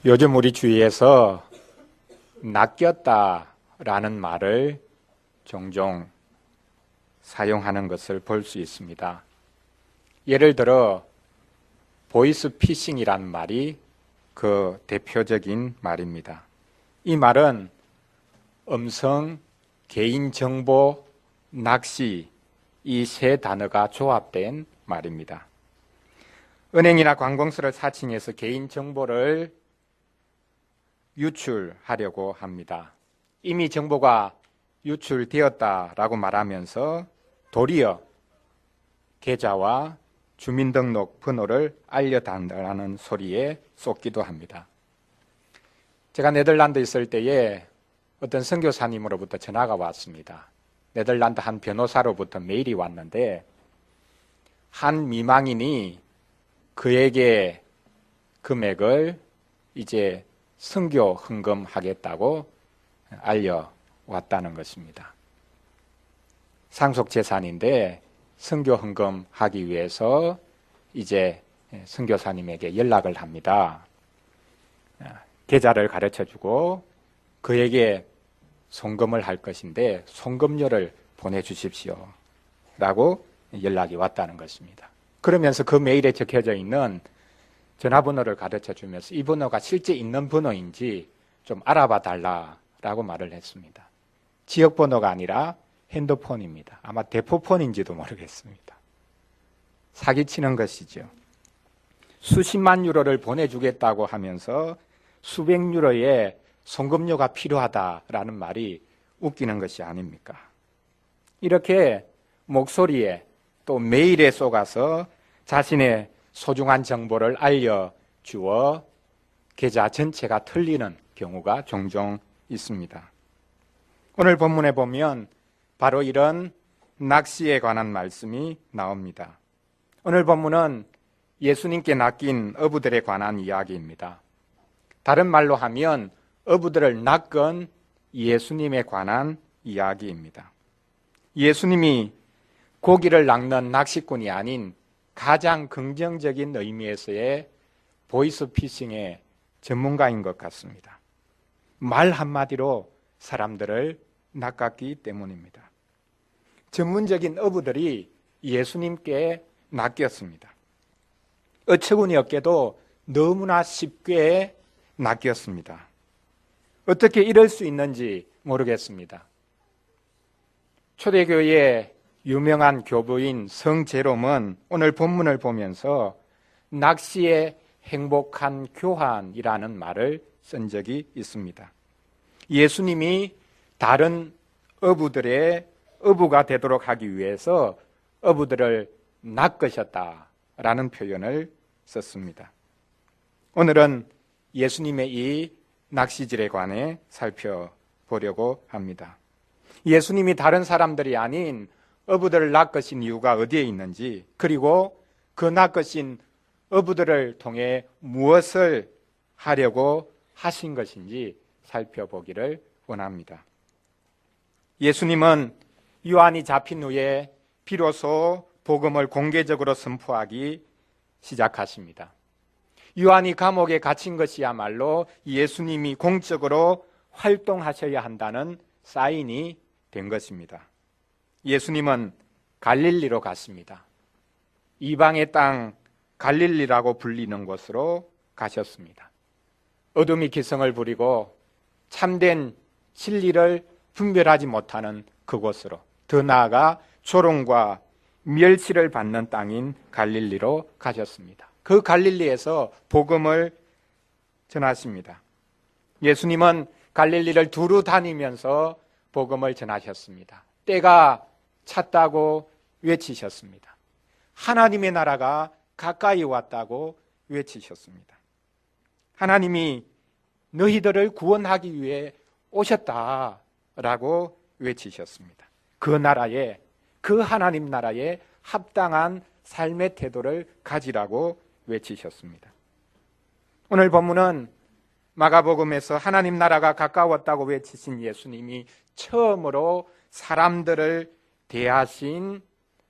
요즘 우리 주위에서 낚였다라는 말을 종종 사용하는 것을 볼 수 있습니다. 예를 들어 보이스피싱이라는 말이 그 대표적인 말입니다. 이 말은 음성, 개인정보, 낚시 이 세 단어가 조합된 말입니다. 은행이나 관공서를 사칭해서 개인정보를 유출하려고 합니다. 이미 정보가 유출되었다라고 말하면서 도리어 계좌와 주민등록 번호를 알려달라는 소리에 쏟기도 합니다. 제가 네덜란드에 있을 때에 어떤 선교사님으로부터 전화가 왔습니다. 네덜란드 한 변호사로부터 메일이 왔는데 한 미망인이 그에게 금액을 이제 선교 헌금하겠다고 알려왔다는 것입니다. 상속 재산인데 선교 헌금하기 위해서 이제 선교사님에게 연락을 합니다. 계좌를 가르쳐주고 그에게 송금을 할 것인데 송금료를 보내주십시오 라고 연락이 왔다는 것입니다. 그러면서 그 메일에 적혀져 있는 전화번호를 가르쳐 주면서 이 번호가 실제 있는 번호인지 좀 알아봐 달라라고 말을 했습니다. 지역번호가 아니라 핸드폰입니다. 아마 대포폰인지도 모르겠습니다. 사기치는 것이죠. 수십만 유로를 보내주겠다고 하면서 수백 유로의 송금료가 필요하다라는 말이 웃기는 것이 아닙니까? 이렇게 목소리에 또 메일에 속아서 자신의 소중한 정보를 알려주어 계좌 전체가 틀리는 경우가 종종 있습니다. 오늘 본문에 보면 바로 이런 낚시에 관한 말씀이 나옵니다. 오늘 본문은 예수님께 낚인 어부들에 관한 이야기입니다. 다른 말로 하면 어부들을 낚은 예수님에 관한 이야기입니다. 예수님이 고기를 낚는 낚시꾼이 아닌 가장 긍정적인 의미에서의 보이스피싱의 전문가인 것 같습니다. 말 한마디로 사람들을 낚았기 때문입니다. 전문적인 어부들이 예수님께 낚였습니다. 어처구니 없게도 너무나 쉽게 낚였습니다. 어떻게 이럴 수 있는지 모르겠습니다. 초대교회의 유명한 교부인 성제롬은 오늘 본문을 보면서 낚시의 행복한 교환이라는 말을 쓴 적이 있습니다. 예수님이 다른 어부들의 어부가 되도록 하기 위해서 어부들을 낚으셨다라는 표현을 썼습니다. 오늘은 예수님의 이 낚시질에 관해 살펴보려고 합니다. 예수님이 다른 사람들이 아닌 어부들을 낚으신 이유가 어디에 있는지, 그리고 그 낚으신 어부들을 통해 무엇을 하려고 하신 것인지 살펴보기를 원합니다. 예수님은 요한이 잡힌 후에 비로소 복음을 공개적으로 선포하기 시작하십니다. 요한이 감옥에 갇힌 것이야말로 예수님이 공적으로 활동하셔야 한다는 사인이 된 것입니다. 예수님은 갈릴리로 갔습니다. 이방의 땅 갈릴리라고 불리는 곳으로 가셨습니다. 어둠이 기성을 부리고 참된 진리를 분별하지 못하는 그곳으로, 더 나아가 조롱과 멸시를 받는 땅인 갈릴리로 가셨습니다. 그 갈릴리에서 복음을 전하십니다. 예수님은 갈릴리를 두루 다니면서 복음을 전하셨습니다. 때가 찼다고 외치셨습니다. 하나님의 나라가 가까이 왔다고 외치셨습니다. 하나님이 너희들을 구원하기 위해 오셨다라고 외치셨습니다. 그 나라에, 그 하나님 나라에 합당한 삶의 태도를 가지라고 외치셨습니다. 오늘 본문은 마가복음에서 하나님 나라가 가까웠다고 외치신 예수님이 처음으로 사람들을 대하신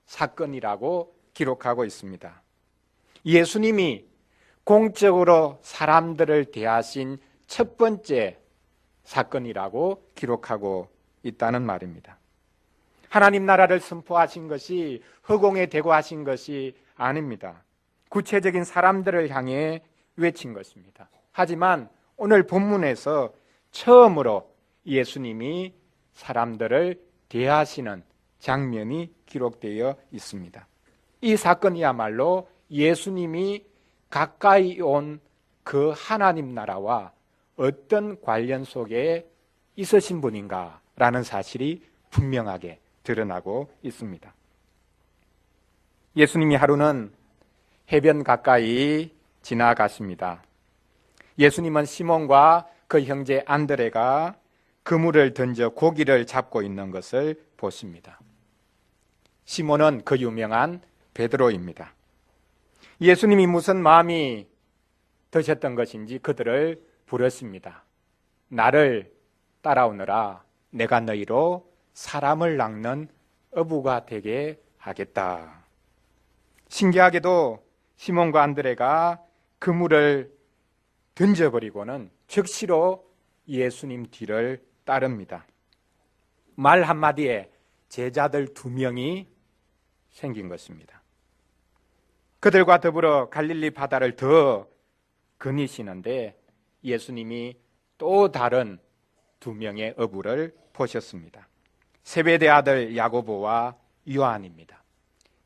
사건이라고 기록하고 있습니다. 예수님이 공적으로 사람들을 대하신 첫 번째 사건이라고 기록하고 있다는 말입니다. 하나님 나라를 선포하신 것이 허공에 대고 하신 것이 아닙니다. 구체적인 사람들을 향해 외친 것입니다. 하지만 오늘 본문에서 처음으로 예수님이 사람들을 대하시는 장면이 기록되어 있습니다. 이 사건이야말로 예수님이 가까이 온 그 하나님 나라와 어떤 관련 속에 있으신 분인가라는 사실이 분명하게 드러나고 있습니다. 예수님이 하루는 해변 가까이 지나가십니다. 예수님은 시몬과 그 형제 안드레가 그물을 던져 고기를 잡고 있는 것을 보십니다. 시몬은 그 유명한 베드로입니다. 예수님이 무슨 마음이 드셨던 것인지 그들을 부르십니다. 나를 따라오너라. 내가 너희로 사람을 낚는 어부가 되게 하겠다. 신기하게도 시몬과 안드레가 그물을 던져버리고는 즉시로 예수님 뒤를 따릅니다. 말 한마디에 제자들 2명이 생긴 것입니다. 그들과 더불어 갈릴리 바다를 더 거니시는데 예수님이 또 다른 2명의 어부를 보셨습니다. 세베대 아들 야고보와 요한입니다.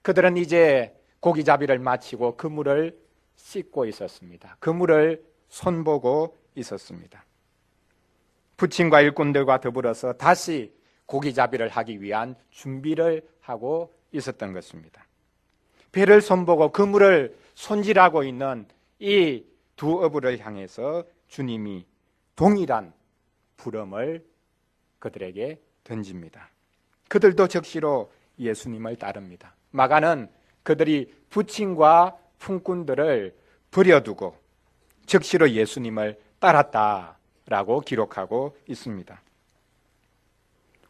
그들은 이제 고기잡이를 마치고 그물을 씻고 있었습니다. 그물을 손보고 있었습니다. 부친과 일꾼들과 더불어서 다시 고기잡이를 하기 위한 준비를 하고 있었던 것입니다. 배를 손보고 그물을 손질하고 있는 이 2 어부를 향해서 주님이 동일한 부름을 그들에게 던집니다. 그들도 즉시로 예수님을 따릅니다. 마가는 그들이 부친과 품꾼들을 버려두고 즉시로 예수님을 따랐다라고 기록하고 있습니다.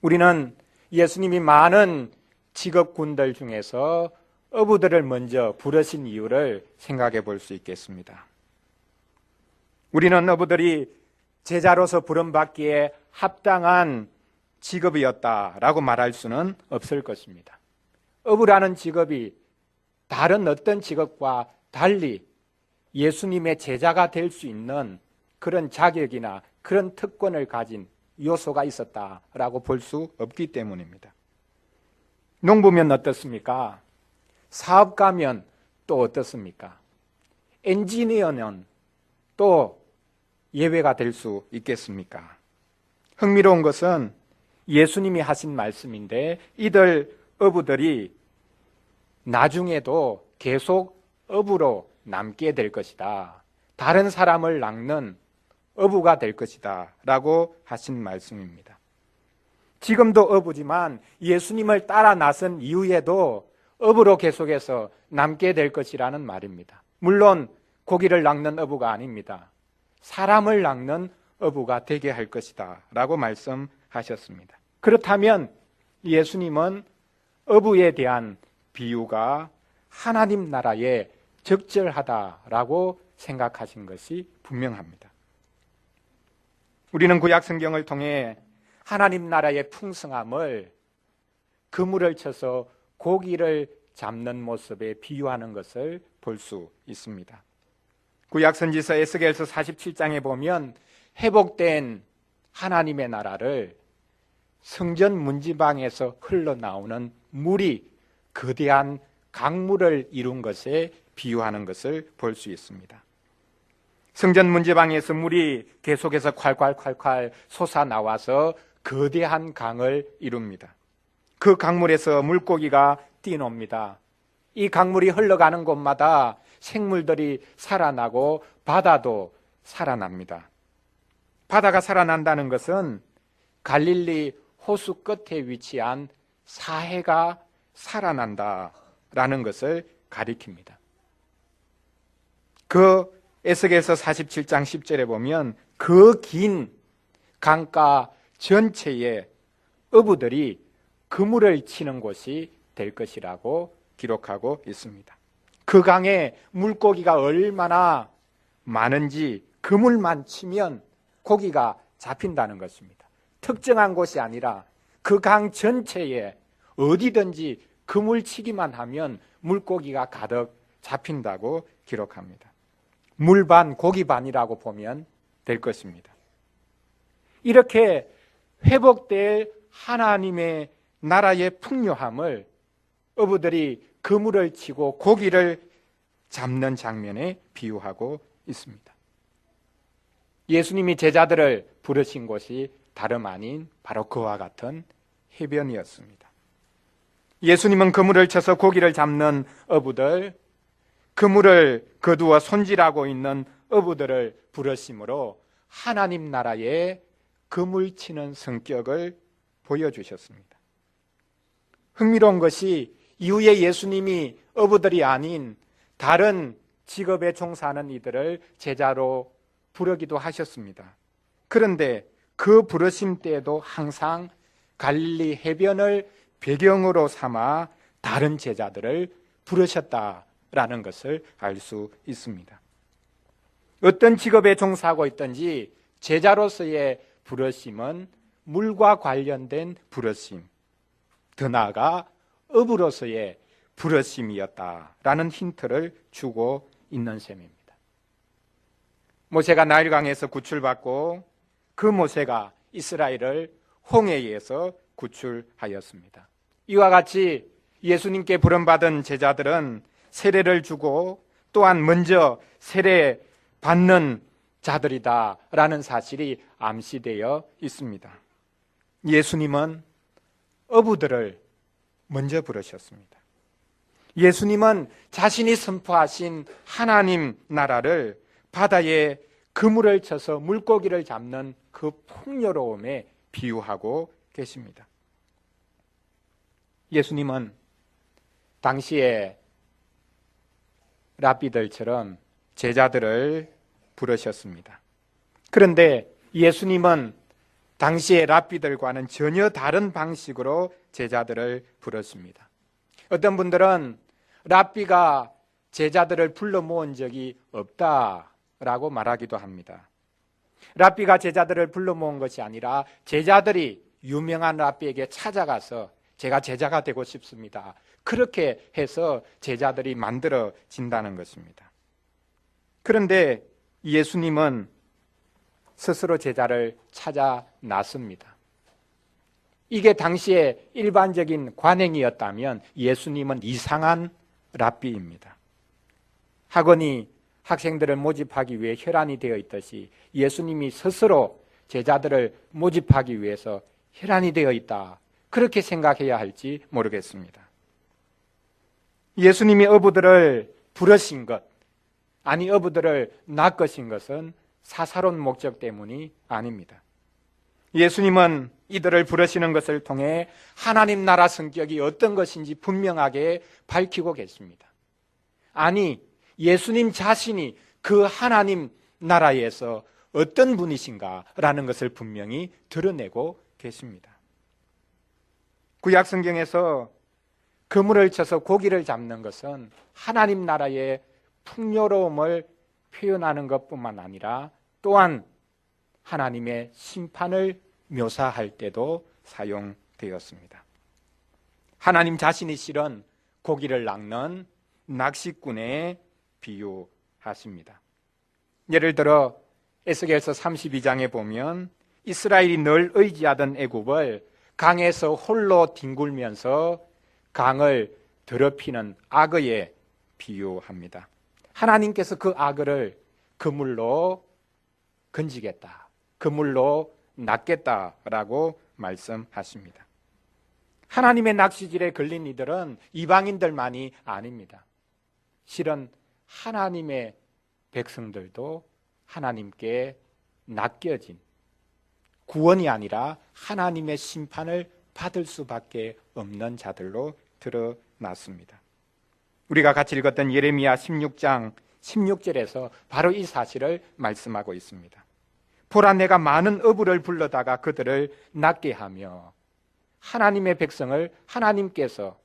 우리는 예수님이 많은 직업군들 중에서 어부들을 먼저 부르신 이유를 생각해 볼 수 있겠습니다. 우리는 어부들이 제자로서 부름받기에 합당한 직업이었다라고 말할 수는 없을 것입니다. 어부라는 직업이 다른 어떤 직업과 달리 예수님의 제자가 될 수 있는 그런 자격이나 그런 특권을 가진 요소가 있었다라고 볼 수 없기 때문입니다. 농부면 어떻습니까? 사업가면 또 어떻습니까? 엔지니어는 또 예외가 될 수 있겠습니까? 흥미로운 것은 예수님이 하신 말씀인데 이들 어부들이 나중에도 계속 어부로 남게 될 것이다. 다른 사람을 낚는 어부가 될 것이다 라고 하신 말씀입니다. 지금도 어부지만 예수님을 따라 나선 이후에도 어부로 계속해서 남게 될 것이라는 말입니다. 물론 고기를 낚는 어부가 아닙니다. 사람을 낚는 어부가 되게 할 것이다 라고 말씀하셨습니다. 그렇다면 예수님은 어부에 대한 비유가 하나님 나라에 적절하다라고 생각하신 것이 분명합니다. 우리는 구약 성경을 통해 하나님 나라의 풍성함을 그물을 쳐서 고기를 잡는 모습에 비유하는 것을 볼 수 있습니다. 구약 선지서 에스겔서 47장에 보면 회복된 하나님의 나라를 성전 문지방에서 흘러나오는 물이 거대한 강물을 이룬 것에 비유하는 것을 볼 수 있습니다. 성전 문지방에서 물이 계속해서 콸콸콸콸 솟아나와서 거대한 강을 이룹니다. 그 강물에서 물고기가 뛰어놉니다. 이 강물이 흘러가는 곳마다 생물들이 살아나고 바다도 살아납니다. 바다가 살아난다는 것은 갈릴리 호수 끝에 위치한 사해가 살아난다라는 것을 가리킵니다. 그 에스겔서 47장 10절에 보면 그 긴 강가 전체에 어부들이 그물을 치는 곳이 될 것이라고 기록하고 있습니다. 그 강에 물고기가 얼마나 많은지 그물만 치면 고기가 잡힌다는 것입니다. 특정한 곳이 아니라 그 강 전체에 어디든지 그물치기만 하면 물고기가 가득 잡힌다고 기록합니다. 물 반, 고기 반이라고 보면 될 것입니다. 이렇게 회복될 하나님의 나라의 풍요함을 어부들이 그물을 치고 고기를 잡는 장면에 비유하고 있습니다. 예수님이 제자들을 부르신 곳이 다름 아닌 바로 그와 같은 해변이었습니다. 예수님은 그물을 쳐서 고기를 잡는 어부들, 그물을 거두어 손질하고 있는 어부들을 부르심으로 하나님 나라의 그물 치는 성격을 보여주셨습니다. 흥미로운 것이 이후에 예수님이 어부들이 아닌 다른 직업에 종사하는 이들을 제자로 부르기도 하셨습니다. 그런데 그 부르심 때에도 항상 갈릴리 해변을 배경으로 삼아 다른 제자들을 부르셨다라는 것을 알 수 있습니다. 어떤 직업에 종사하고 있든지 제자로서의 부르심은 물과 관련된 부르심, 더 나아가 어부로서의 부르심이었다라는 힌트를 주고 있는 셈입니다. 모세가 나일강에서 구출받고 그 모세가 이스라엘을 홍해에서 구출하였습니다. 이와 같이 예수님께 부름받은 제자들은 세례를 주고 또한 먼저 세례 받는 자들이다라는 사실이 암시되어 있습니다. 예수님은 어부들을 먼저 부르셨습니다. 예수님은 자신이 선포하신 하나님 나라를 바다에 그물을 쳐서 물고기를 잡는 그 풍요로움에 비유하고 계십니다. 예수님은 당시에 랍비들처럼 제자들을 부르셨습니다. 그런데 예수님은 당시의 랍비들과는 전혀 다른 방식으로 제자들을 부르십니다. 어떤 분들은 랍비가 제자들을 불러 모은 적이 없다라고 말하기도 합니다. 랍비가 제자들을 불러 모은 것이 아니라 제자들이 유명한 랍비에게 찾아가서 제가 제자가 되고 싶습니다. 그렇게 해서 제자들이 만들어진다는 것입니다. 그런데 예수님은 스스로 제자를 찾아 나섭니다. 이게 당시의 일반적인 관행이었다면 예수님은 이상한 랍비입니다. 학원이 학생들을 모집하기 위해 혈안이 되어 있듯이 예수님이 스스로 제자들을 모집하기 위해서 혈안이 되어 있다. 그렇게 생각해야 할지 모르겠습니다. 예수님이 어부들을 부르신 것, 아니 어부들을 낚으신 것은 사사로운 목적 때문이 아닙니다. 예수님은 이들을 부르시는 것을 통해 하나님 나라 성격이 어떤 것인지 분명하게 밝히고 계십니다. 아니, 예수님 자신이 그 하나님 나라에서 어떤 분이신가라는 것을 분명히 드러내고 계십니다. 구약 성경에서 그물을 쳐서 고기를 잡는 것은 하나님 나라의 풍요로움을 표현하는 것뿐만 아니라 또한 하나님의 심판을 묘사할 때도 사용되었습니다. 하나님 자신이 실은 고기를 낚는 낚시꾼에 비유하십니다. 예를 들어 에스겔서 32장에 보면 이스라엘이 늘 의지하던 애굽을 강에서 홀로 뒹굴면서 강을 더럽히는 악어에 비유합니다. 하나님께서 그 악어를 그물로 건지겠다, 그물로 낚겠다라고 말씀하십니다. 하나님의 낚시질에 걸린 이들은 이방인들만이 아닙니다. 실은 하나님의 백성들도 하나님께 낚여진, 구원이 아니라 하나님의 심판을 받을 수밖에 없는 자들로 드러났습니다. 우리가 같이 읽었던 예레미야 16장 16절에서 바로 이 사실을 말씀하고 있습니다. 보라, 내가 많은 어부를 불러다가 그들을 낚게 하며, 하나님의 백성을 하나님께서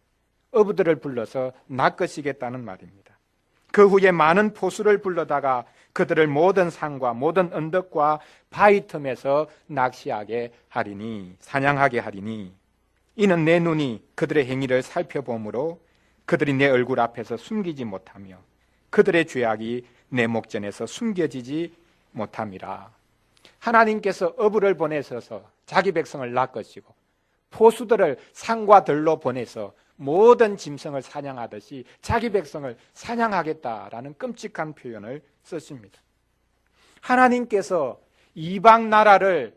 어부들을 불러서 낚으시겠다는 말입니다. 그 후에 많은 포수를 불러다가 그들을 모든 산과 모든 언덕과 바위 틈에서 낚시하게 하리니, 사냥하게 하리니, 이는 내 눈이 그들의 행위를 살펴보므로 그들이 내 얼굴 앞에서 숨기지 못하며 그들의 죄악이 내 목전에서 숨겨지지 못함이라. 하나님께서 어부를 보내셔서 자기 백성을 낚으시고 포수들을 산과 들로 보내서 모든 짐승을 사냥하듯이 자기 백성을 사냥하겠다라는 끔찍한 표현을 썼습니다. 하나님께서 이방 나라를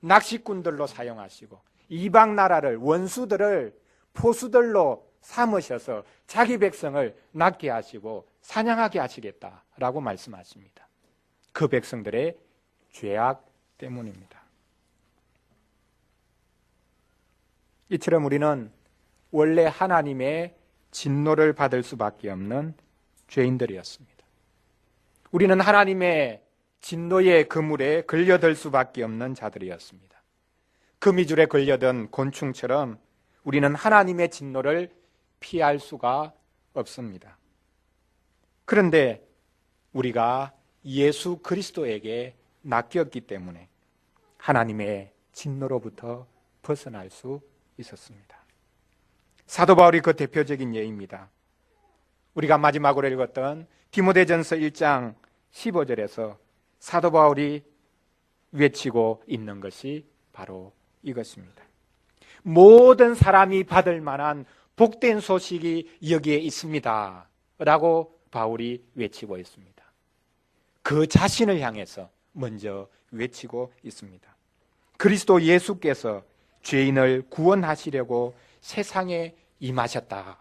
낚시꾼들로 사용하시고 이방 나라를 원수들을 포수들로 삼으셔서 자기 백성을 낚게 하시고 사냥하게 하시겠다라고 말씀하십니다. 그 백성들의 죄악 때문입니다. 이처럼 우리는 원래 하나님의 진노를 받을 수밖에 없는 죄인들이었습니다. 우리는 하나님의 진노의 그물에 걸려들 수밖에 없는 자들이었습니다. 거미줄에 걸려든 곤충처럼 우리는 하나님의 진노를 피할 수가 없습니다. 그런데 우리가 예수 그리스도에게 낚였기 때문에 하나님의 진노로부터 벗어날 수 있었습니다. 사도 바울이 그 대표적인 예입니다. 우리가 마지막으로 읽었던 디모데전서 1장 15절에서 사도 바울이 외치고 있는 것이 바로 이것입니다. 모든 사람이 받을 만한 복된 소식이 여기에 있습니다 라고 바울이 외치고 있습니다. 그 자신을 향해서 먼저 외치고 있습니다. 그리스도 예수께서 죄인을 구원하시려고 세상에 임하셨다.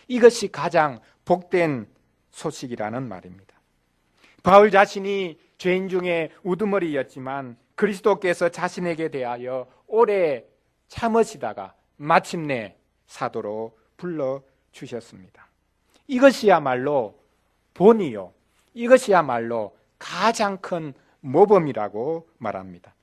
이것이 가장 복된 소식이라는 말입니다. 바울 자신이 죄인 중에 우두머리였지만 그리스도께서 자신에게 대하여 오래 참으시다가 마침내 사도로 불러주셨습니다. 이것이야말로 본이요, 이것이야말로 가장 큰 모범이라고 말합니다.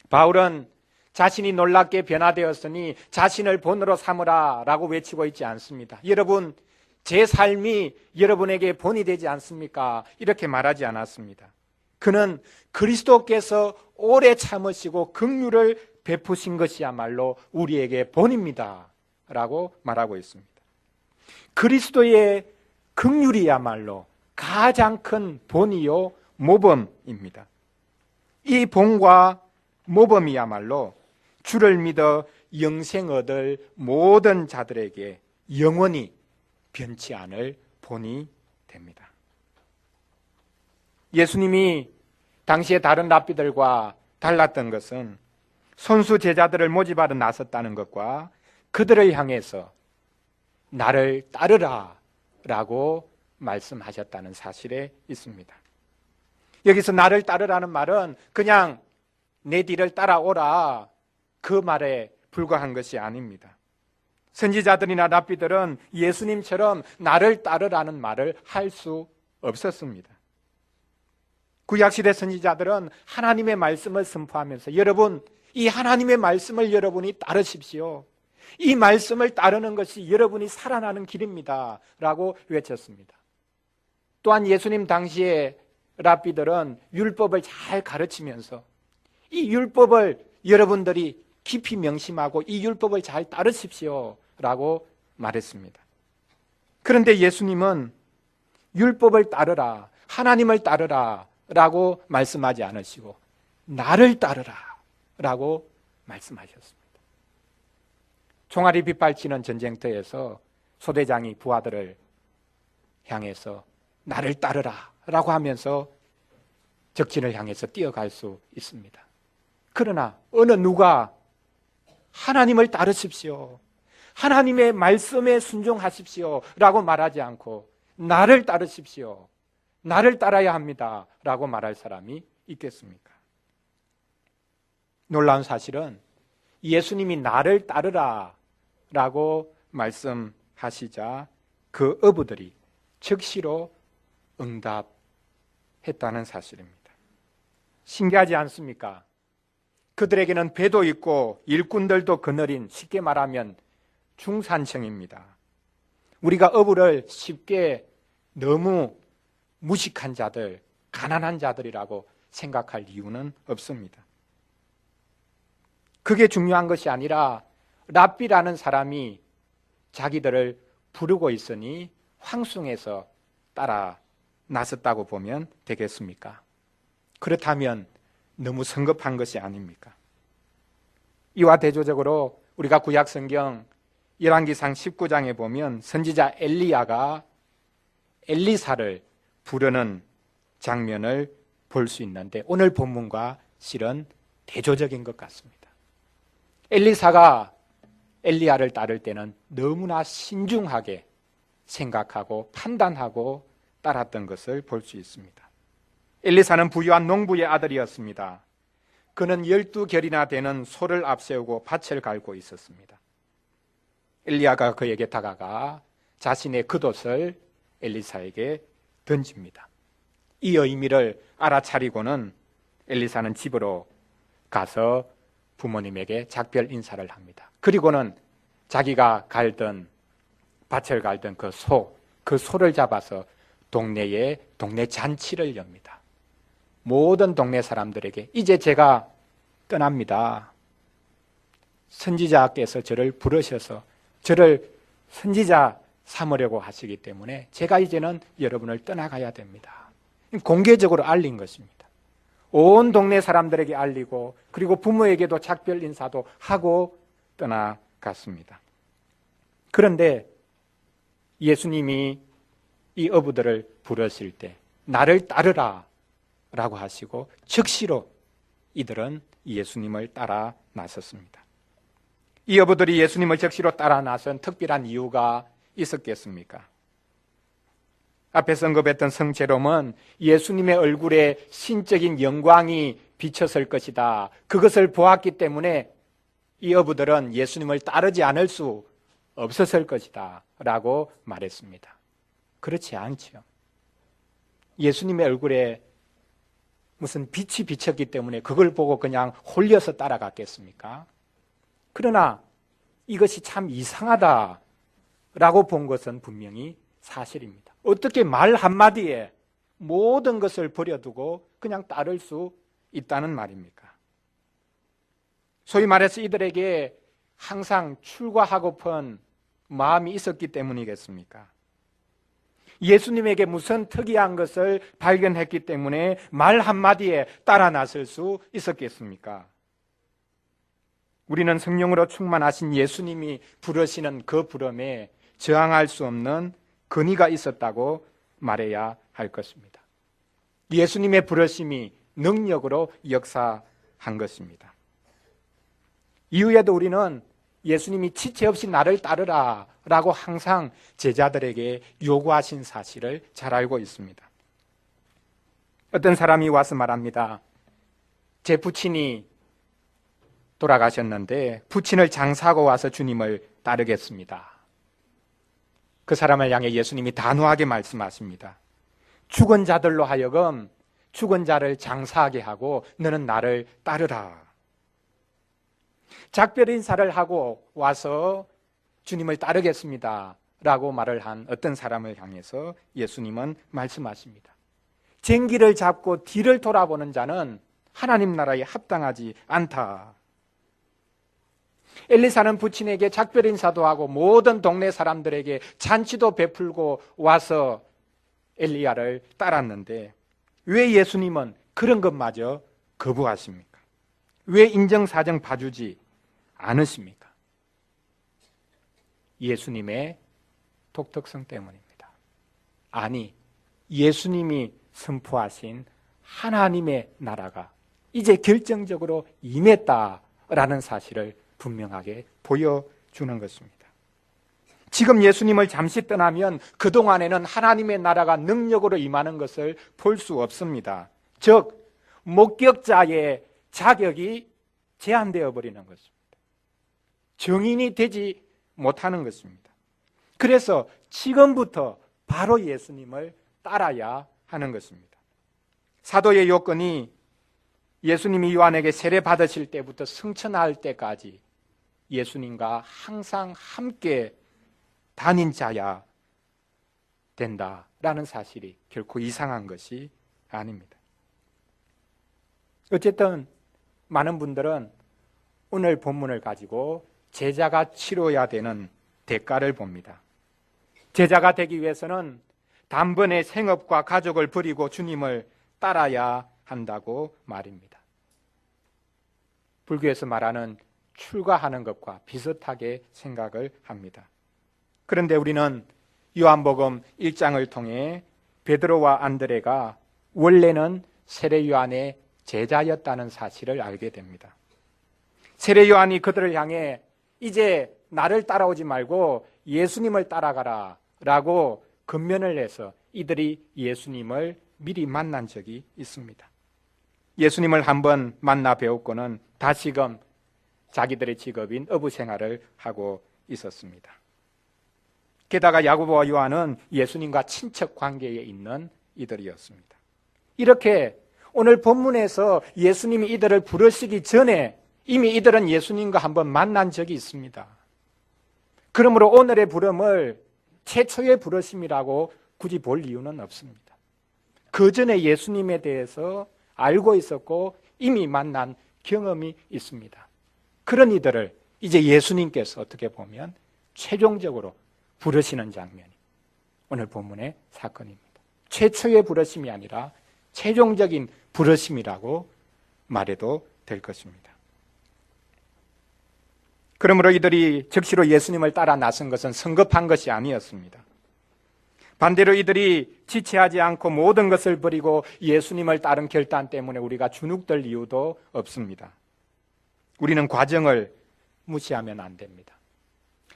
바울은 자신이 놀랍게 변화되었으니 자신을 본으로 삼으라 라고 외치고 있지 않습니다. 여러분, 제 삶이 여러분에게 본이 되지 않습니까? 이렇게 말하지 않았습니다. 그는 그리스도께서 오래 참으시고 긍휼을 베푸신 것이야말로 우리에게 본입니다 라고 말하고 있습니다. 그리스도의 긍휼이야말로 가장 큰 본이요 모범입니다. 이 본과 모범이야말로 주를 믿어 영생 얻을 모든 자들에게 영원히 변치 않을 본이 됩니다. 예수님이 당시에 다른 랍비들과 달랐던 것은 손수 제자들을 모집하러 나섰다는 것과 그들을 향해서 나를 따르라 라고 말씀하셨다는 사실에 있습니다. 여기서 나를 따르라는 말은 그냥 내 뒤를 따라오라 그 말에 불과한 것이 아닙니다. 선지자들이나 랍비들은 예수님처럼 나를 따르라는 말을 할 수 없었습니다. 구약시대 선지자들은 하나님의 말씀을 선포하면서 여러분, 이 하나님의 말씀을 여러분이 따르십시오. 이 말씀을 따르는 것이 여러분이 살아나는 길입니다 라고 외쳤습니다. 또한 예수님 당시에 랍비들은 율법을 잘 가르치면서 이 율법을 여러분들이 깊이 명심하고 이 율법을 잘 따르십시오 라고 말했습니다. 그런데 예수님은 율법을 따르라, 하나님을 따르라 라고 말씀하지 않으시고 나를 따르라 라고 말씀하셨습니다. 총알이 빗발치는 전쟁터에서 소대장이 부하들을 향해서 나를 따르라 라고 하면서 적진을 향해서 뛰어갈 수 있습니다. 그러나 어느 누가 하나님을 따르십시오, 하나님의 말씀에 순종하십시오 라고 말하지 않고 나를 따르십시오, 나를 따라야 합니다 라고 말할 사람이 있겠습니까? 놀라운 사실은 예수님이 나를 따르라 라고 말씀하시자 그 어부들이 즉시로 응답했다는 사실입니다. 신기하지 않습니까? 그들에게는 배도 있고 일꾼들도 거느린, 쉽게 말하면 중산층입니다. 우리가 어부를 쉽게 너무 무식한 자들, 가난한 자들이라고 생각할 이유는 없습니다. 그게 중요한 것이 아니라 랍비라는 사람이 자기들을 부르고 있으니 황송해서 따라 나섰다고 보면 되겠습니까? 그렇다면 너무 성급한 것이 아닙니까? 이와 대조적으로 우리가 구약 성경 열왕기상 19장에 보면 선지자 엘리야가 엘리사를 부르는 장면을 볼 수 있는데 오늘 본문과 실은 대조적인 것 같습니다. 엘리사가 엘리야를 따를 때는 너무나 신중하게 생각하고 판단하고 따랐던 것을 볼 수 있습니다. 엘리사는 부유한 농부의 아들이었습니다. 그는 12결이나 되는 소를 앞세우고 밭을 갈고 있었습니다. 엘리야가 그에게 다가가 자신의 겉옷을 엘리사에게 던집니다. 이 의미를 알아차리고는 엘리사는 집으로 가서 부모님에게 작별 인사를 합니다. 그리고는 자기가 갈던 밭을 갈던 그 소를 잡아서 동네 잔치를 엽니다. 모든 동네 사람들에게 이제 제가 떠납니다. 선지자께서 저를 부르셔서 저를 선지자 삼으려고 하시기 때문에 제가 이제는 여러분을 떠나가야 됩니다. 공개적으로 알린 것입니다. 온 동네 사람들에게 알리고 그리고 부모에게도 작별 인사도 하고 떠나갔습니다. 그런데 예수님이 이 어부들을 부르실 때 나를 따르라 라고 하시고 즉시로 이들은 예수님을 따라 나섰습니다. 이 어부들이 예수님을 즉시로 따라 나선 특별한 이유가 있었겠습니까? 앞에서 언급했던 성제롬은 예수님의 얼굴에 신적인 영광이 비쳤을 것이다. 그것을 보았기 때문에 이 어부들은 예수님을 따르지 않을 수 없었을 것이다 라고 말했습니다. 그렇지 않죠. 예수님의 얼굴에 무슨 빛이 비쳤기 때문에 그걸 보고 그냥 홀려서 따라갔겠습니까? 그러나 이것이 참 이상하다라고 본 것은 분명히 사실입니다. 어떻게 말 한마디에 모든 것을 버려두고 그냥 따를 수 있다는 말입니까? 소위 말해서 이들에게 항상 출가하고픈 마음이 있었기 때문이겠습니까? 예수님에게 무슨 특이한 것을 발견했기 때문에 말 한마디에 따라 나설 수 있었겠습니까? 우리는 성령으로 충만하신 예수님이 부르시는 그 부름에 저항할 수 없는 근의가 있었다고 말해야 할 것입니다. 예수님의 부르심이 능력으로 역사한 것입니다. 이후에도 우리는 예수님이 지체 없이 나를 따르라 라고 항상 제자들에게 요구하신 사실을 잘 알고 있습니다. 어떤 사람이 와서 말합니다. 제 부친이 돌아가셨는데 부친을 장사하고 와서 주님을 따르겠습니다. 그 사람을 향해 예수님이 단호하게 말씀하십니다. 죽은 자들로 하여금 죽은 자를 장사하게 하고 너는 나를 따르라. 작별 인사를 하고 와서 주님을 따르겠습니다 라고 말을 한 어떤 사람을 향해서 예수님은 말씀하십니다. 쟁기를 잡고 뒤를 돌아보는 자는 하나님 나라에 합당하지 않다. 엘리사는 부친에게 작별 인사도 하고 모든 동네 사람들에게 잔치도 베풀고 와서 엘리야를 따랐는데 왜 예수님은 그런 것마저 거부하십니까? 왜 인정사정 봐주지 않으십니까? 예수님의 독특성 때문입니다. 아니, 예수님이 선포하신 하나님의 나라가 이제 결정적으로 임했다라는 사실을 분명하게 보여주는 것입니다. 지금 예수님을 잠시 떠나면 그동안에는 하나님의 나라가 능력으로 임하는 것을 볼 수 없습니다. 즉, 목격자의 자격이 제한되어 버리는 것입니다. 증인이 되지 못하는 것입니다. 그래서 지금부터 바로 예수님을 따라야 하는 것입니다. 사도의 요건이 예수님이 요한에게 세례 받으실 때부터 승천할 때까지 예수님과 항상 함께 다닌 자야 된다 라는 사실이 결코 이상한 것이 아닙니다. 어쨌든 많은 분들은 오늘 본문을 가지고 제자가 치러야 되는 대가를 봅니다. 제자가 되기 위해서는 단번에 생업과 가족을 버리고 주님을 따라야 한다고 말입니다. 불교에서 말하는 출가하는 것과 비슷하게 생각을 합니다. 그런데 우리는 요한복음 1장을 통해 베드로와 안드레가 원래는 세례 요한의 제자였다는 사실을 알게 됩니다. 세례 요한이 그들을 향해 이제 나를 따라오지 말고 예수님을 따라가라 라고 권면을 해서 이들이 예수님을 미리 만난 적이 있습니다. 예수님을 한번 만나 배웠고는 다시금 자기들의 직업인 어부 생활을 하고 있었습니다. 게다가 야고보와 요한은 예수님과 친척 관계에 있는 이들이었습니다. 이렇게 오늘 본문에서 예수님이 이들을 부르시기 전에 이미 이들은 예수님과 한번 만난 적이 있습니다. 그러므로 오늘의 부름을 최초의 부르심이라고 굳이 볼 이유는 없습니다. 그 전에 예수님에 대해서 알고 있었고 이미 만난 경험이 있습니다. 그런 이들을 이제 예수님께서 어떻게 보면 최종적으로 부르시는 장면이 오늘 본문의 사건입니다. 최초의 부르심이 아니라 최종적인 부르심이라고 말해도 될 것입니다. 그러므로 이들이 즉시로 예수님을 따라 나선 것은 성급한 것이 아니었습니다. 반대로 이들이 지체하지 않고 모든 것을 버리고 예수님을 따른 결단 때문에 우리가 주눅들 이유도 없습니다. 우리는 과정을 무시하면 안 됩니다.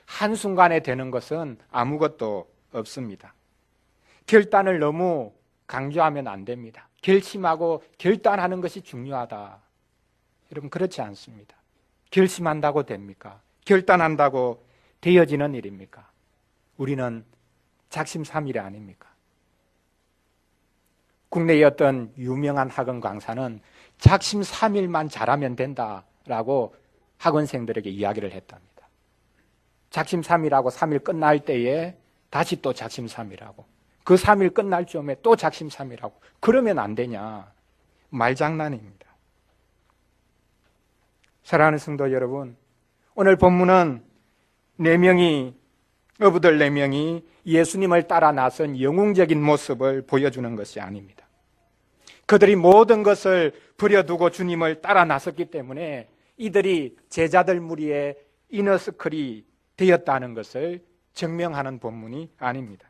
한순간에 되는 것은 아무것도 없습니다. 결단을 너무 강조하면 안 됩니다. 결심하고 결단하는 것이 중요하다. 여러분, 그렇지 않습니다. 결심한다고 됩니까? 결단한다고 되어지는 일입니까? 우리는 작심삼일이 아닙니까? 국내의 어떤 유명한 학원 강사는 작심삼일만 잘하면 된다라고 학원생들에게 이야기를 했답니다. 작심삼일하고 3일 끝날 때에 다시 또 작심삼일하고 그 3일 끝날 즈음에 또 작심삼일하고 그러면 안 되냐? 말장난입니다. 사랑하는 성도 여러분, 오늘 본문은 어부들 4명이 예수님을 따라 나선 영웅적인 모습을 보여주는 것이 아닙니다. 그들이 모든 것을 버려두고 주님을 따라 나섰기 때문에 이들이 제자들 무리의 이너서클이 되었다는 것을 증명하는 본문이 아닙니다.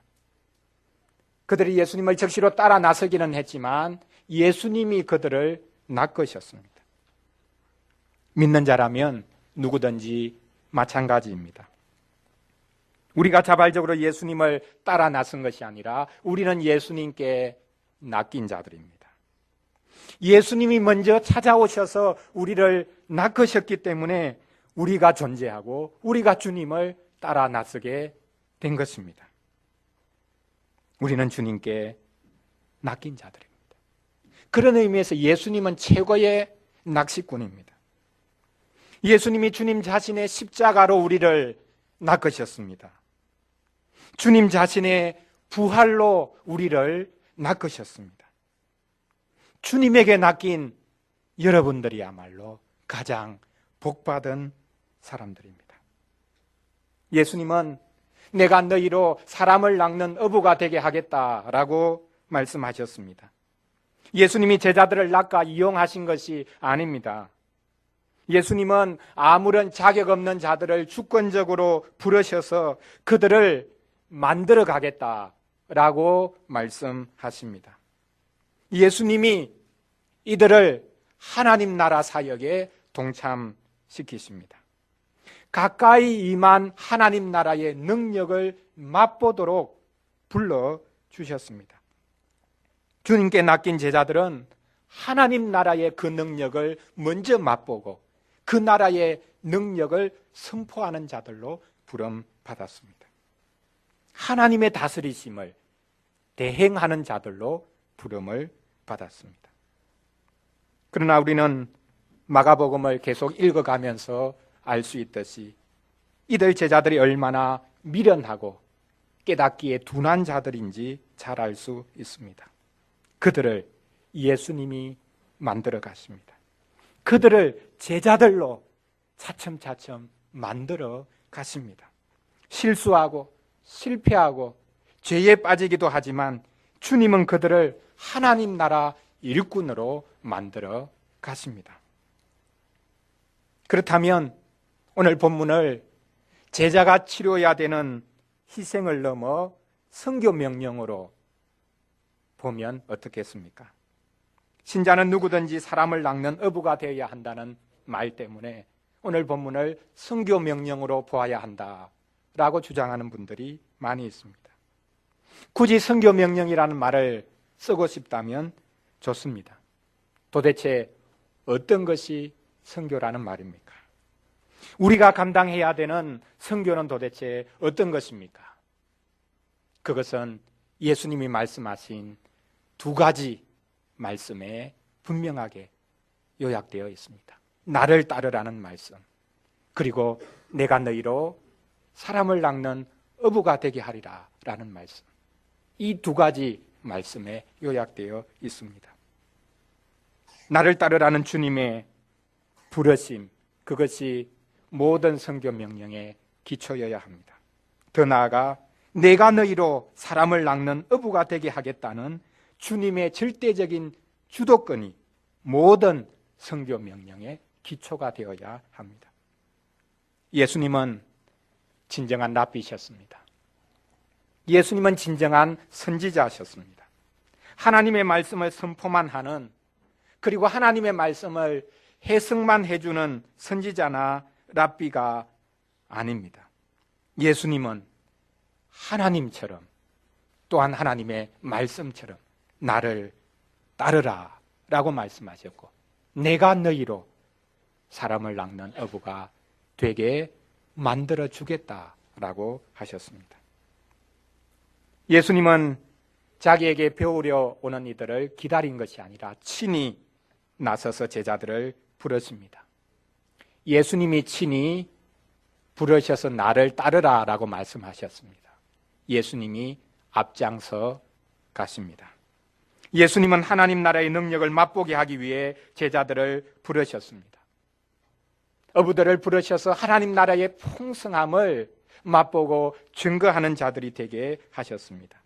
그들이 예수님을 적시로 따라 나서기는 했지만 예수님이 그들을 낚으셨습니다. 믿는 자라면 누구든지 마찬가지입니다. 우리가 자발적으로 예수님을 따라 나선 것이 아니라 우리는 예수님께 낚인 자들입니다. 예수님이 먼저 찾아오셔서 우리를 낚으셨기 때문에 우리가 존재하고 우리가 주님을 따라 나서게 된 것입니다. 우리는 주님께 낚인 자들입니다. 그런 의미에서 예수님은 최고의 낚시꾼입니다. 예수님이 주님 자신의 십자가로 우리를 낚으셨습니다. 주님 자신의 부활로 우리를 낚으셨습니다. 주님에게 낚인 여러분들이야말로 가장 복받은 사람들입니다. 예수님은 내가 너희로 사람을 낚는 어부가 되게 하겠다라고 말씀하셨습니다. 예수님이 제자들을 낚아 이용하신 것이 아닙니다. 예수님은 아무런 자격 없는 자들을 주권적으로 부르셔서 그들을 만들어 가겠다라고 말씀하십니다. 예수님이 이들을 하나님 나라 사역에 동참시키십니다. 가까이 임한 하나님 나라의 능력을 맛보도록 불러주셨습니다. 주님께 낚인 제자들은 하나님 나라의 그 능력을 먼저 맛보고 그 나라의 능력을 선포하는 자들로 부름받았습니다. 하나님의 다스리심을 대행하는 자들로 부름을 받았습니다. 그러나 우리는 마가복음을 계속 읽어가면서 알 수 있듯이 이들 제자들이 얼마나 미련하고 깨닫기에 둔한 자들인지 잘 알 수 있습니다. 그들을 예수님이 만들어 가십니다. 그들을 제자들로 차츰차츰 만들어 가십니다. 실수하고 실패하고 죄에 빠지기도 하지만 주님은 그들을 하나님 나라 일꾼으로 만들어 가십니다. 그렇다면 오늘 본문을 제자가 치러야 되는 희생을 넘어 선교 명령으로 보면 어떻겠습니까? 신자는 누구든지 사람을 낚는 어부가 되어야 한다는 말 때문에 오늘 본문을 선교 명령으로 보아야 한다라고 주장하는 분들이 많이 있습니다. 굳이 선교 명령이라는 말을 쓰고 싶다면 좋습니다. 도대체 어떤 것이 선교라는 말입니까? 우리가 감당해야 되는 선교는 도대체 어떤 것입니까? 그것은 예수님이 말씀하신 두 가지 말씀에 분명하게 요약되어 있습니다. 나를 따르라는 말씀, 그리고 내가 너희로 사람을 낚는 어부가 되게 하리라 라는 말씀. 이 두 가지 말씀에 요약되어 있습니다. 나를 따르라는 주님의 부르심, 그것이 모든 선교 명령의 기초여야 합니다. 더 나아가 내가 너희로 사람을 낚는 어부가 되게 하겠다는 주님의 절대적인 주도권이 모든 선교 명령의 기초가 되어야 합니다. 예수님은 진정한 랍비셨습니다. 예수님은 진정한 선지자셨습니다. 하나님의 말씀을 선포만 하는, 그리고 하나님의 말씀을 해석만 해주는 선지자나 랍비가 아닙니다. 예수님은 하나님처럼, 또한 하나님의 말씀처럼 나를 따르라 라고 말씀하셨고, 내가 너희로 사람을 낚는 어부가 되게 만들어 주겠다라고 하셨습니다. 예수님은 자기에게 배우려 오는 이들을 기다린 것이 아니라 친히 나서서 제자들을 부르십니다. 예수님이 친히 부르셔서 나를 따르라 라고 말씀하셨습니다. 예수님이 앞장서 가십니다. 예수님은 하나님 나라의 능력을 맛보게 하기 위해 제자들을 부르셨습니다. 어부들을 부르셔서 하나님 나라의 풍성함을 맛보고 증거하는 자들이 되게 하셨습니다.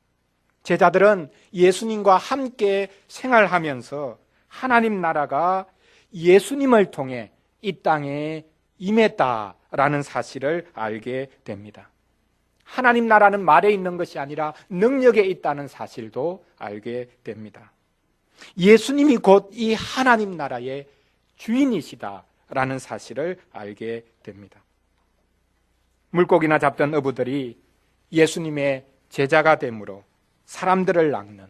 제자들은 예수님과 함께 생활하면서 하나님 나라가 예수님을 통해 이 땅에 임했다라는 사실을 알게 됩니다. 하나님 나라는 말에 있는 것이 아니라 능력에 있다는 사실도 알게 됩니다. 예수님이 곧 이 하나님 나라의 주인이시다라는 사실을 알게 됩니다. 물고기나 잡던 어부들이 예수님의 제자가 되므로 사람들을 낚는,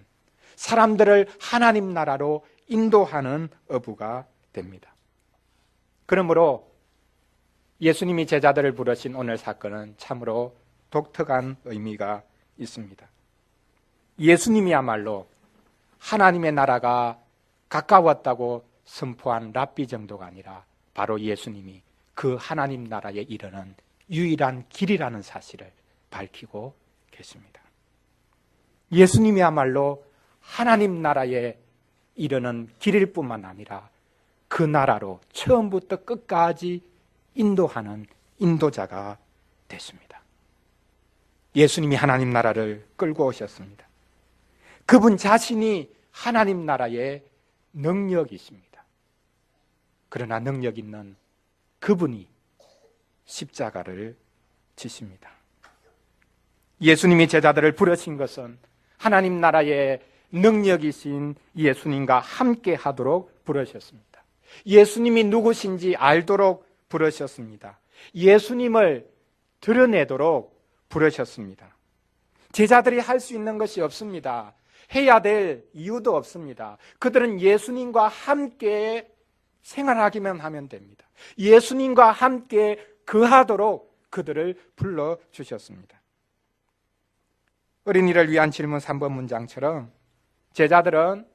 사람들을 하나님 나라로 인도하는 어부가 됩니다. 그러므로 예수님이 제자들을 부르신 오늘 사건은 참으로 독특한 의미가 있습니다. 예수님이야말로 하나님의 나라가 가까웠다고 선포한 랍비 정도가 아니라 바로 예수님이 그 하나님 나라에 이르는 유일한 길이라는 사실을 밝히고 계십니다. 예수님이야말로 하나님 나라에 이르는 길일 뿐만 아니라 그 나라로 처음부터 끝까지 인도하는 인도자가 되십니다. 예수님이 하나님 나라를 끌고 오셨습니다. 그분 자신이 하나님 나라의 능력이십니다. 그러나 능력 있는 그분이 십자가를 지십니다. 예수님이 제자들을 부르신 것은 하나님 나라의 능력이신 예수님과 함께 하도록 부르셨습니다. 예수님이 누구신지 알도록 부르셨습니다. 예수님을 드러내도록 부르셨습니다. 제자들이 할 수 있는 것이 없습니다. 해야 될 이유도 없습니다. 그들은 예수님과 함께 생활하기만 하면 됩니다. 예수님과 함께 거하도록 그들을 불러주셨습니다. 어린이를 위한 질문 3번 문장처럼 제자들은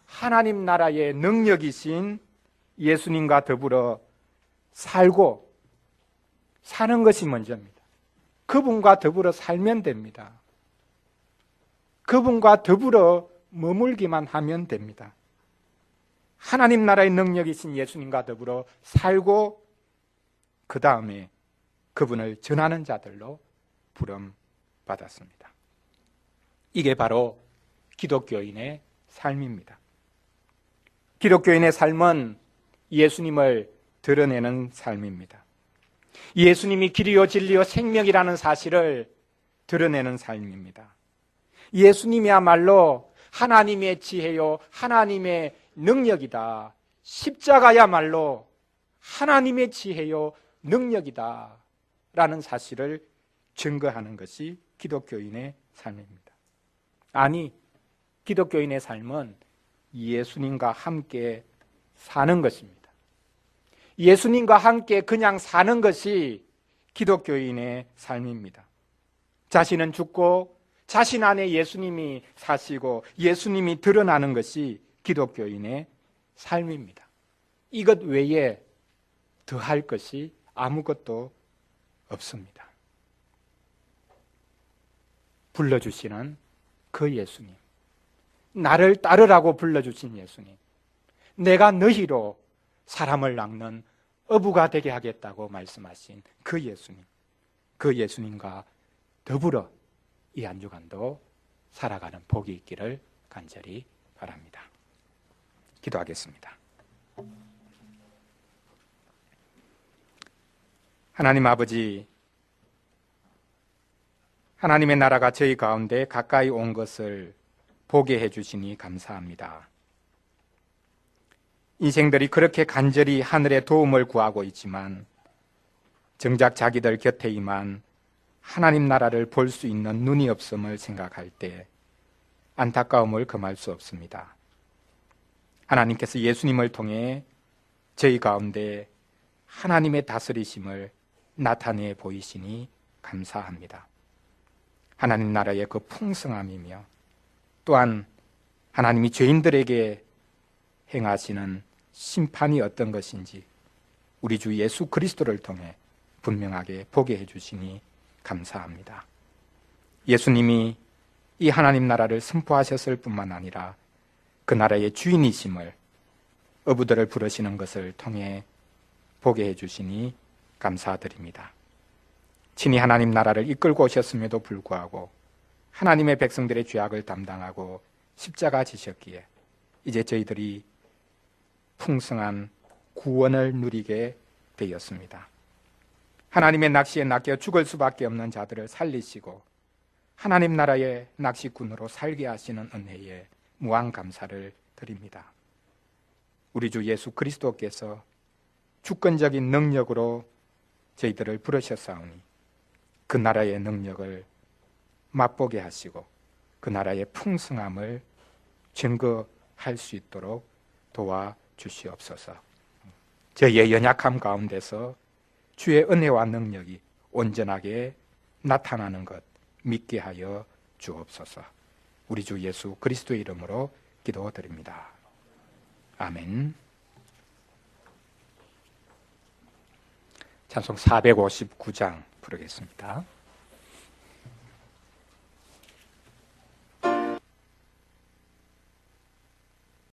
하나님 나라의 능력이신 예수님과 더불어 살고 사는 것이 먼저입니다. 그분과 더불어 살면 됩니다. 그분과 더불어 머물기만 하면 됩니다. 하나님 나라의 능력이신 예수님과 더불어 살고 그 다음에 그분을 전하는 자들로 부름받았습니다. 이게 바로 기독교인의 삶입니다. 기독교인의 삶은 예수님을 드러내는 삶입니다. 예수님이 길이요 진리요 생명이라는 사실을 드러내는 삶입니다. 예수님이야말로 하나님의 지혜요 하나님의 능력이다. 십자가야말로 하나님의 지혜요 능력이다 라는 사실을 증거하는 것이 기독교인의 삶입니다. 아니, 기독교인의 삶은 예수님과 함께 사는 것입니다. 예수님과 함께 그냥 사는 것이 기독교인의 삶입니다. 자신은 죽고 자신 안에 예수님이 사시고 예수님이 드러나는 것이 기독교인의 삶입니다. 이것 외에 더할 것이 아무것도 없습니다. 불러주시는 그 예수님, 나를 따르라고 불러주신 예수님, 내가 너희로 사람을 낚는 어부가 되게 하겠다고 말씀하신 그 예수님, 그 예수님과 더불어 이 한 주간도 살아가는 복이 있기를 간절히 바랍니다. 기도하겠습니다. 하나님 아버지, 하나님의 나라가 저희 가운데 가까이 온 것을 보게 해주시니 감사합니다. 인생들이 그렇게 간절히 하늘의 도움을 구하고 있지만 정작 자기들 곁에만 하나님 나라를 볼 수 있는 눈이 없음을 생각할 때 안타까움을 금할 수 없습니다. 하나님께서 예수님을 통해 저희 가운데 하나님의 다스리심을 나타내 보이시니 감사합니다. 하나님 나라의 그 풍성함이며 또한 하나님이 죄인들에게 행하시는 심판이 어떤 것인지 우리 주 예수 그리스도를 통해 분명하게 보게 해주시니 감사합니다. 예수님이 이 하나님 나라를 선포하셨을 뿐만 아니라 그 나라의 주인이심을 어부들을 부르시는 것을 통해 보게 해주시니 감사드립니다. 친히 하나님 나라를 이끌고 오셨음에도 불구하고 하나님의 백성들의 죄악을 담당하고 십자가 지셨기에 이제 저희들이 풍성한 구원을 누리게 되었습니다. 하나님의 낚시에 낚여 죽을 수밖에 없는 자들을 살리시고 하나님 나라의 낚시꾼으로 살게 하시는 은혜에 무한 감사를 드립니다. 우리 주 예수 그리스도께서 주권적인 능력으로 저희들을 부르셨사오니 그 나라의 능력을 맛보게 하시고 그 나라의 풍성함을 증거할 수 있도록 도와주시옵소서. 저희의 연약함 가운데서 주의 은혜와 능력이 온전하게 나타나는 것 믿게 하여 주옵소서. 우리 주 예수 그리스도의 이름으로 기도드립니다. 아멘. 찬송 459장 부르겠습니다.